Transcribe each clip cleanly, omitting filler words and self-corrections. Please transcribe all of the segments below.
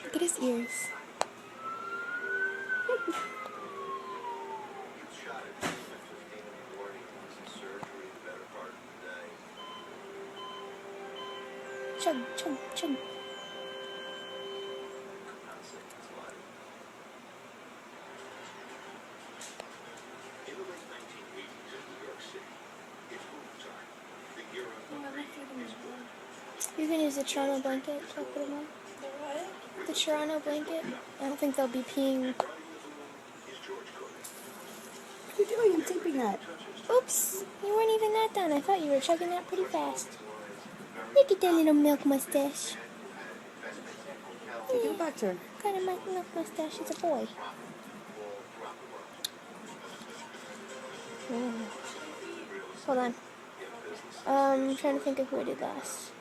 Look at his ears. Chug, chug, chug. You can use the Toronto blanket to put them on. The what? The Toronto blanket. I don't think they'll be peeing. What are you doing? I'm taping that. Oops, you weren't even that done. I thought you were chugging that pretty fast. Look at that little milk mustache. Take it back to her. What kind of milk mustache is a boy? Hold on. I'm trying to think of who I did last.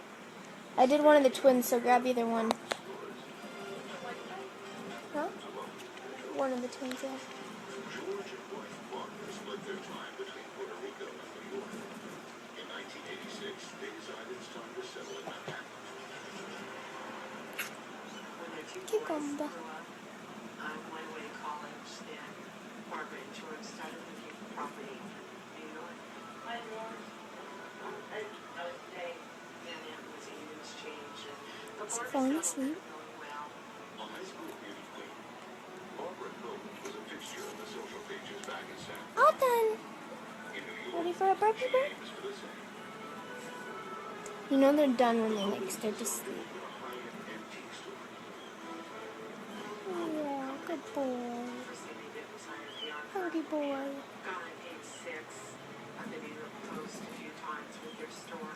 I did one of the twins, so grab either one. Huh? One of the twins, yeah. Cucumber. I went away to college, and Barbara and George started looking for property in New York. I was saying Manhattan was a huge change, and the Is he Barbara falling settled asleep? really well. All done. Ready for a burpee break? You know they're done when they like start to sleep. Yeah, good boy. First thing they did was hire a PR Hungry firm. boy. Gone at age 6. I've been able to post a few times with their store.